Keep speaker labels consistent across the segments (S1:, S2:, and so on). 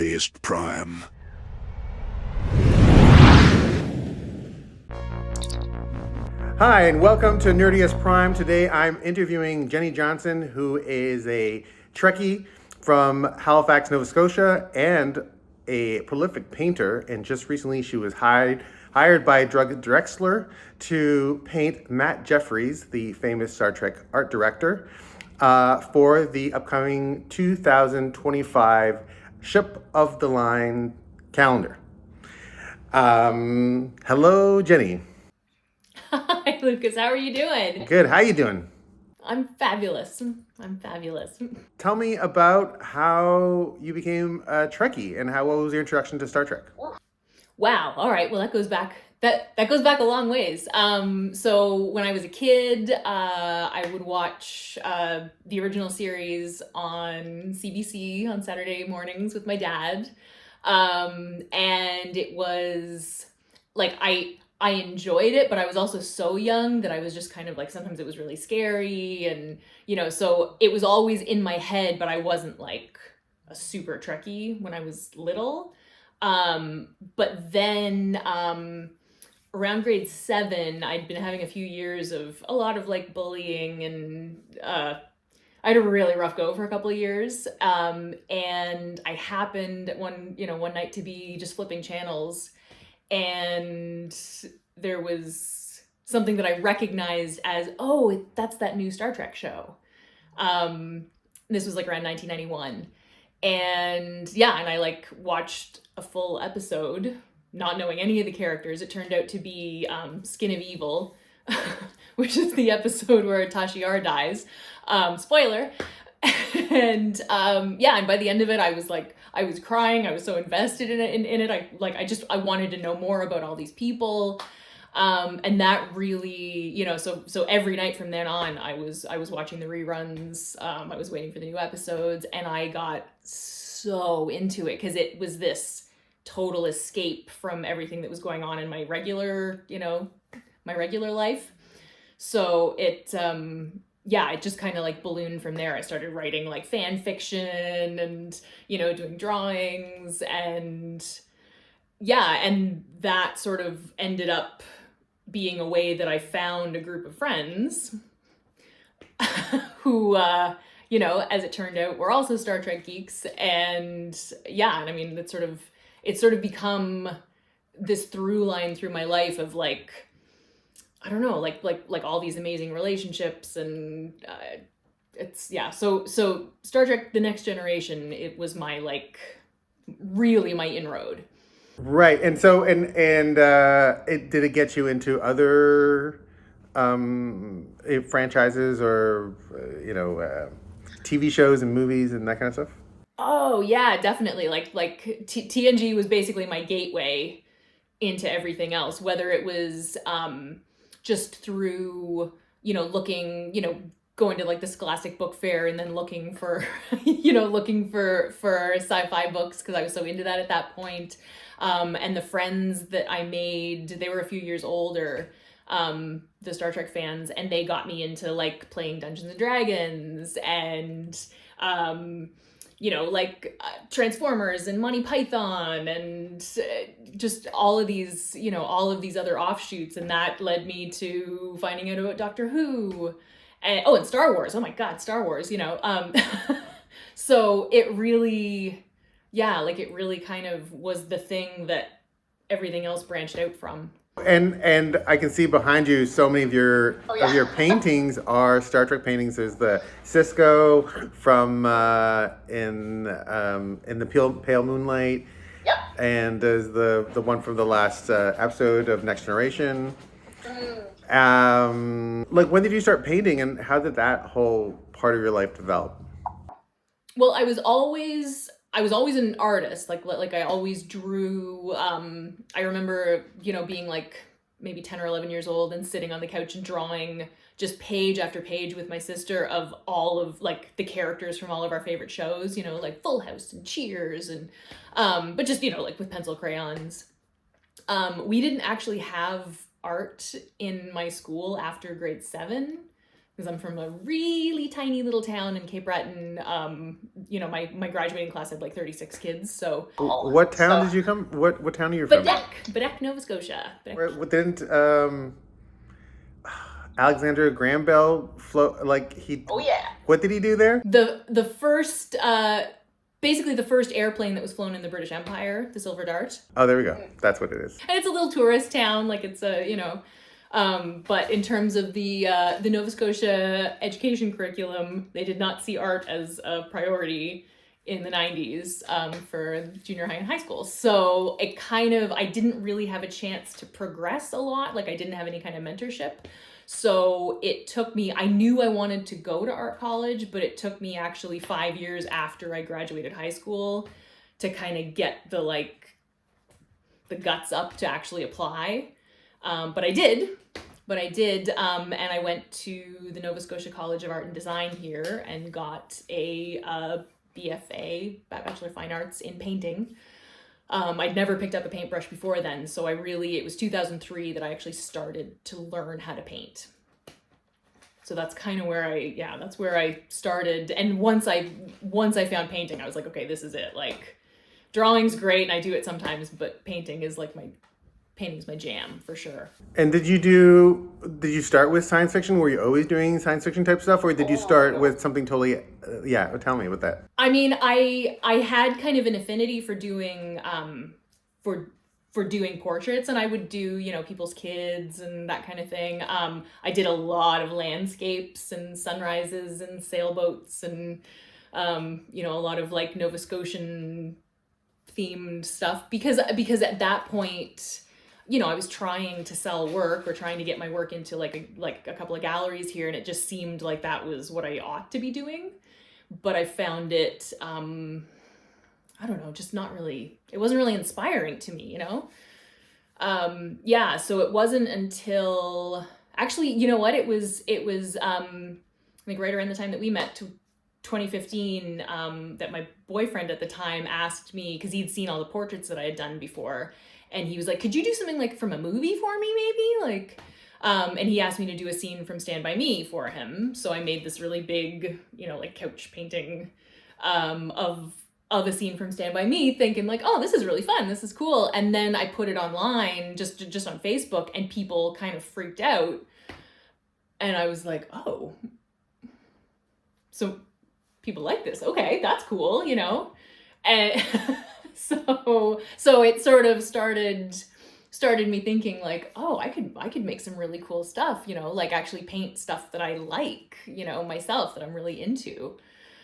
S1: Nerdiest Prime.
S2: Hi, and welcome to Nerdiest Prime. Today I'm interviewing Jenny Johnson, who is a Trekkie from Halifax, Nova Scotia, and a prolific painter. And just recently she was hired by Doug Drexler to paint Matt Jeffries, the famous Star Trek art director, for the upcoming 2025 Ship of the Line calendar. Hello, Jenny.
S3: Hi, Lucas. How are you doing?
S2: Good. How you doing?
S3: I'm fabulous.
S2: Tell me about how you became a Trekkie and what was your introduction to Star Trek?
S3: Wow. All right. Well, that goes back. That goes back a long ways. So when I was a kid, I would watch the original series on CBC on Saturday mornings with my dad, and it was like I enjoyed it, but I was also so young that I was just kind of like, sometimes it was really scary, and so it was always in my head, but I wasn't like a super Trekkie when I was little. But then around grade 7, I'd been having a few years of a lot of like bullying, and I had a really rough go for a couple of years. And I happened one night to be just flipping channels, and there was something that I recognized as, oh, that's that new Star Trek show. This was like around 1991. And yeah, and I like watched a full episode, not knowing any of the characters. It turned out to be Skin of Evil, which is the episode where Tashi Yar dies. Spoiler. And yeah, and by the end of it, I was crying. I was so invested in it. I wanted to know more about all these people. And that really, so every night from then on, I was watching the reruns. I was waiting for the new episodes, and I got so into it because it was this total escape from everything that was going on in my regular life. So it just kind of like ballooned from there. I started writing like fan fiction and, doing drawings, and yeah, and that sort of ended up being a way that I found a group of friends who, as it turned out, were also Star Trek geeks. And yeah, and I mean, it's sort of become this through line through my life of like, I don't know, like all these amazing relationships, and so Star Trek: The Next Generation, it was my really my inroad.
S2: Right, and so did it get you into other franchises or TV shows and movies and that kind of stuff?
S3: Oh yeah, definitely. Like TNG was basically my gateway into everything else, whether it was just through looking, going to like the Scholastic Book Fair and then looking for for sci-fi books because I was so into that at that point. And the friends that I made, they were a few years older, the Star Trek fans, and they got me into like playing Dungeons and Dragons and Transformers and Monty Python and just all of these other offshoots, and that led me to finding out about Doctor Who and Star Wars. Oh my God, Star Wars, So it really, it really kind of was the thing that everything else branched out from.
S2: And I can see behind you so many of your paintings are Star Trek paintings. There's the Cisco from in the Pale Moonlight.
S4: Yep.
S2: And there's the one from the last episode of Next Generation. When did you start painting, and how did that whole part of your life develop?
S3: Well, I was always an artist. Like I always drew. I remember, being like maybe 10 or 11 years old and sitting on the couch and drawing just page after page with my sister of all of like the characters from all of our favorite shows, like Full House and Cheers, and but just, like with pencil crayons. We didn't actually have art in my school after grade 7. because I'm from a really tiny little town in Cape Breton. My graduating class had like 36 kids. So
S2: What town did you come? What town are you from?
S3: Bedeck, Nova Scotia.
S2: Didn't Alexander Graham Bell float like he?
S1: Oh yeah.
S2: What did he do there?
S3: The first basically the first airplane that was flown in the British Empire, the Silver Dart.
S2: Oh, there we go. That's what it is.
S3: And it's a little tourist town, like it's but in terms of the Nova Scotia education curriculum, they did not see art as a priority in the 90s for junior high and high school. So I didn't really have a chance to progress a lot. Like I didn't have any kind of mentorship. So it took me, I knew I wanted to go to art college, but it took me actually 5 years after I graduated high school to kind of get the guts up to actually apply. But I did, and I went to the Nova Scotia College of Art and Design here and got a BFA, Bachelor of Fine Arts in painting. I'd never picked up a paintbrush before then, so it was 2003 that I actually started to learn how to paint. So that's kind of that's where I started. And once I found painting, I was like, okay, this is it. Like, drawing's great, and I do it sometimes, but painting's my jam for sure.
S2: And did you start with science fiction? Were you always doing science fiction type stuff, or did you start with something totally? Tell me about that.
S3: I mean, I had kind of an affinity for doing for doing portraits, and I would do people's kids and that kind of thing. I did a lot of landscapes and sunrises and sailboats and a lot of like Nova Scotian themed stuff because at that point, I was trying to sell work or trying to get my work into like a couple of galleries here, and it just seemed like that was what I ought to be doing. But I found it, I don't know, just not really, it wasn't really inspiring to me, so it wasn't until, actually, you know what, it was, I think right around the time that we met, 2015, that my boyfriend at the time asked me, because he'd seen all the portraits that I had done before, and he was like, could you do something like from a movie for me, maybe? And he asked me to do a scene from Stand By Me for him. So I made this really big, couch painting of a scene from Stand By Me, thinking like, oh, this is really fun. This is cool. And then I put it online, just on Facebook, and people kind of freaked out. And I was like, oh, so people like this. Okay, that's cool, And so it sort of started me thinking like, oh, I could make some really cool stuff, like actually paint stuff that I like, myself, that I'm really into.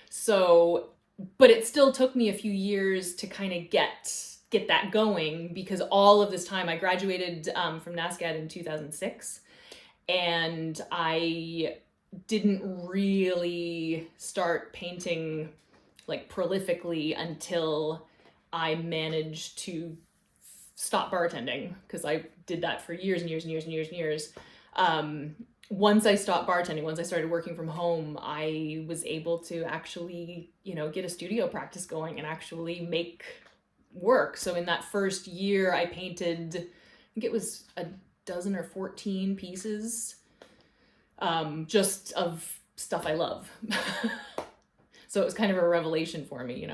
S3: So, but it still took me a few years to kind of get that going, because all of this time I graduated from NASCAD in 2006, and I didn't really start painting like prolifically until I managed to stop bartending, because I did that for years and years and years and years and years. Once I stopped bartending, once I started working from home, I was able to actually, get a studio practice going and actually make work. So in that first year, I painted, I think it was a dozen or 14 pieces, just of stuff I love. So it was kind of a revelation for me,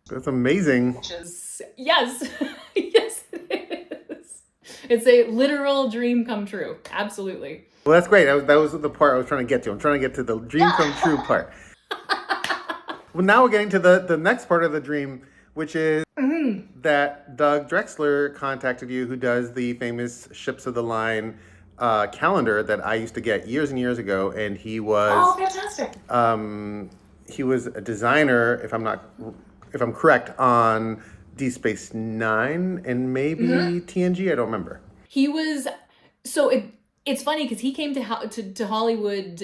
S2: That's amazing.
S3: Yes, yes, it is. It's a literal dream come true. Absolutely.
S2: Well, that's great. That was the part I was trying to get to. I'm trying to get to the dream come true part. Well, now we're getting to the next part of the dream, which is that Doug Drexler contacted you, who does the famous Ships of the Line calendar that I used to get years and years ago, and he was
S3: fantastic.
S2: He was a designer, if I'm correct, on Deep Space Nine and maybe TNG. I don't remember. He was
S3: It's funny because he came to Hollywood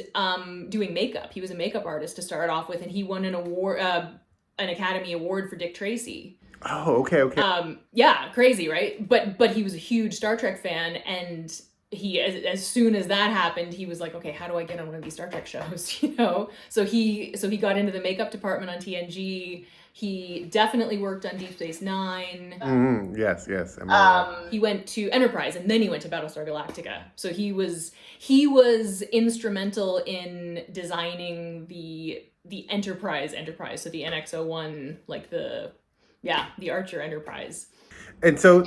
S3: doing makeup. He was a makeup artist to start off with, and he won an award, an Academy Award for Dick Tracy.
S2: Oh, okay.
S3: Yeah, crazy, right? But he was a huge Star Trek fan, and as soon as that happened, he was like, okay, how do I get on one of these Star Trek shows? You know, so he got into the makeup department on TNG. He definitely worked on Deep Space Nine.
S2: Yes, yes.
S3: He went to Enterprise, and then he went to Battlestar Galactica. So he was instrumental in designing the Enterprise, so the NX-01, like the Archer Enterprise.
S2: And so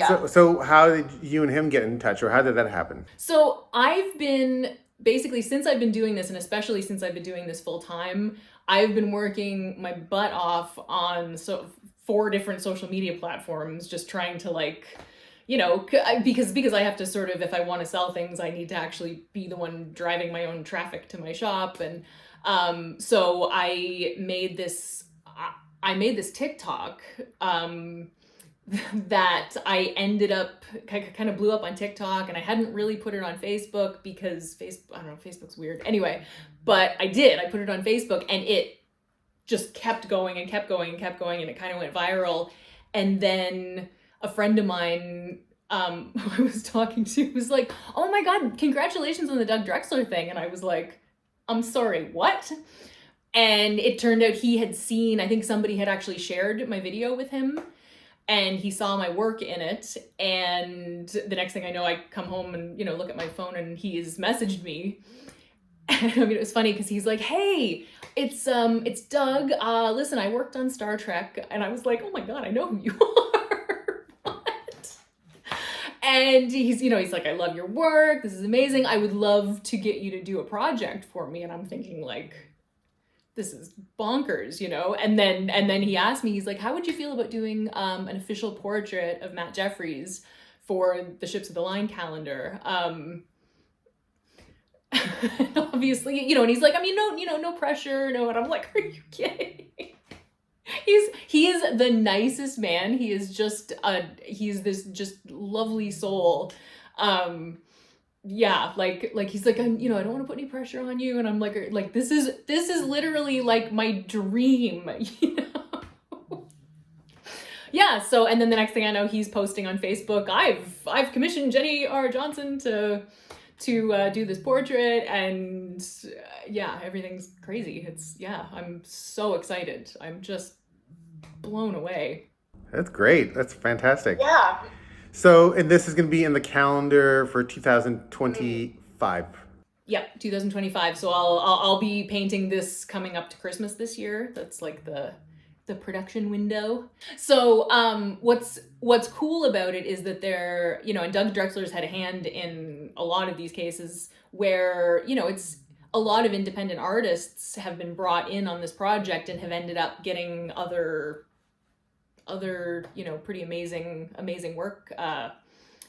S2: how did you and him get in touch, or how did that happen?
S3: So I've been, basically, since I've been doing this, and especially since I've been doing this full time, I've been working my butt off on 4 different social media platforms, just trying to, like, you know, because I have to sort of, if I want to sell things, I need to actually be the one driving my own traffic to my shop. And so I made this TikTok that I ended up kind of blew up on TikTok, and I hadn't really put it on Facebook because I don't know, Facebook's weird. Anyway, but I put it on Facebook, and it just kept going and kept going and kept going, and it kind of went viral. And then a friend of mine who I was talking to was like, oh my God, congratulations on the Doug Drexler thing. And I was like, I'm sorry, what? And it turned out he had seen, I think somebody had actually shared my video with him, and he saw my work in it. And the next thing I know, I come home and, you know, look at my phone, and he's messaged me. And I mean, it was funny because he's like, hey, it's Doug. Listen, I worked on Star Trek. And I was like, oh my God, I know who you are. What? And he's like, I love your work. This is amazing. I would love to get you to do a project for me. And I'm thinking, like, this is bonkers, you know? And then he asked me, he's like, how would you feel about doing an official portrait of Matt Jeffries for the Ships of the Line calendar? Obviously, you know, and he's like, I mean, no pressure, no. And I'm like, are you kidding? He is the nicest man. He is just he's this just lovely soul. Yeah, like he's like, you know, I don't want to put any pressure on you. And I'm like, this is literally like my dream, you know? Yeah. So, and then the next thing I know, he's posting on Facebook, I've commissioned Jenny R. Johnson to do this portrait, and yeah, everything's crazy. I'm so excited. I'm just blown away.
S2: That's great. That's fantastic.
S1: Yeah.
S2: So, and this is going to be in the calendar for 2025.
S3: Yep, 2025. So I'll be painting this coming up to Christmas this year. That's like the production window. So what's cool about it is that they're, you know, and Doug Drexler's had a hand in a lot of these cases where, you know, it's a lot of independent artists have been brought in on this project and have ended up getting other, you know, pretty amazing work out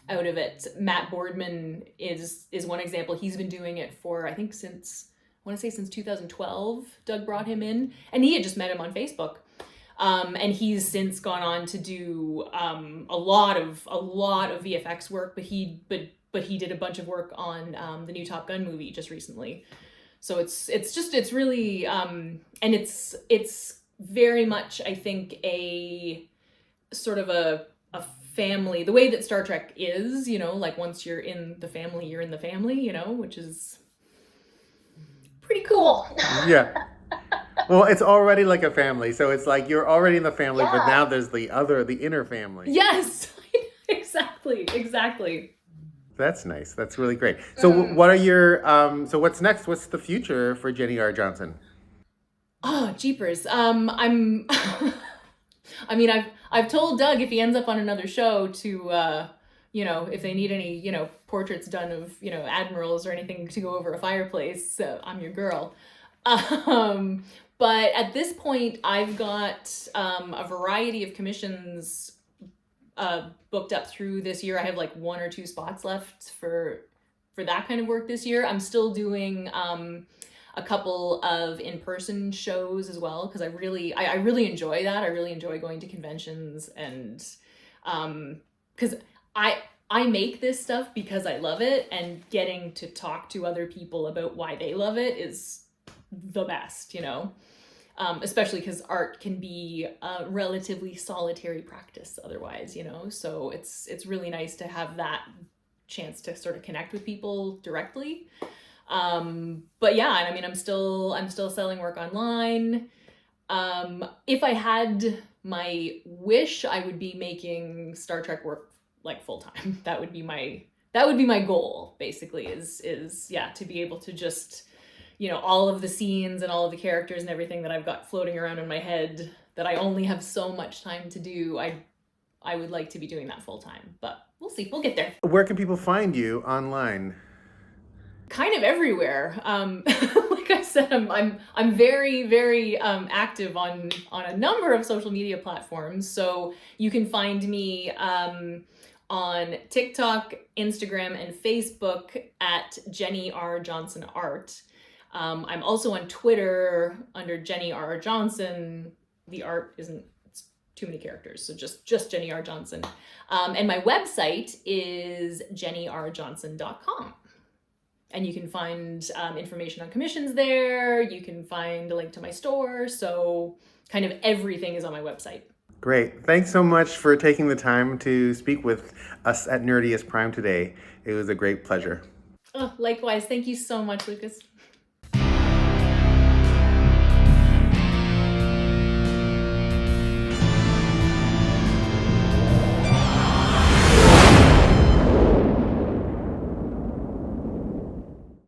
S3: of it. Matt Boardman is one example. He's been doing it for, I think, since 2012. Doug brought him in, and he had just met him on Facebook. And he's since gone on to do a lot of VFX work, but he did a bunch of work on the new Top Gun movie just recently. So it's really and it's very much, I think, a sort of a family, the way that Star Trek is, you know, like once you're in the family, you're in the family, you know, which is pretty cool.
S2: Yeah. Well, it's already like a family, so it's like you're already in the family, but now there's the inner family.
S3: Yes, exactly.
S2: That's nice. That's really great. So what are your, so what's next? What's the future for Jenny R. Johnson?
S3: Oh, jeepers. I'm, I mean, I've told Doug if he ends up on another show to, you know, if they need any, you know, portraits done of, you know, admirals or anything to go over a fireplace, I'm your girl. But at this point, I've got a variety of commissions booked up through this year. I have like 1 or 2 spots left for that kind of work this year. I'm still doing a couple of in-person shows as well, because I really enjoy that. I really enjoy going to conventions, and because I make this stuff because I love it, and getting to talk to other people about why they love it is the best, you know. Especially because art can be a relatively solitary practice otherwise, you know. So it's really nice to have that chance to sort of connect with people directly. But yeah, and I mean, I'm still selling work online. If I had my wish, I would be making Star Trek work like full time. That would be my goal, basically, is yeah, to be able to just, all of the scenes and all of the characters and everything that I've got floating around in my head that I only have so much time to do. I would like to be doing that full time, but we'll see. We'll get there.
S2: Where can people find you online?
S3: Kind of everywhere. Like I said, I'm very, very active on a number of social media platforms. So you can find me on TikTok, Instagram, and Facebook at Jenny R. Johnson Art. I'm also on Twitter under Jenny R. Johnson. The art isn't, it's too many characters, so just Jenny R. Johnson. And my website is jennyrjohnson.com. And you can find information on commissions there. You can find a link to my store. So kind of everything is on my website.
S2: Great. Thanks so much for taking the time to speak with us at Nerdiest Prime today. It was a great pleasure.
S3: Oh, likewise. Thank you so much, Lucas.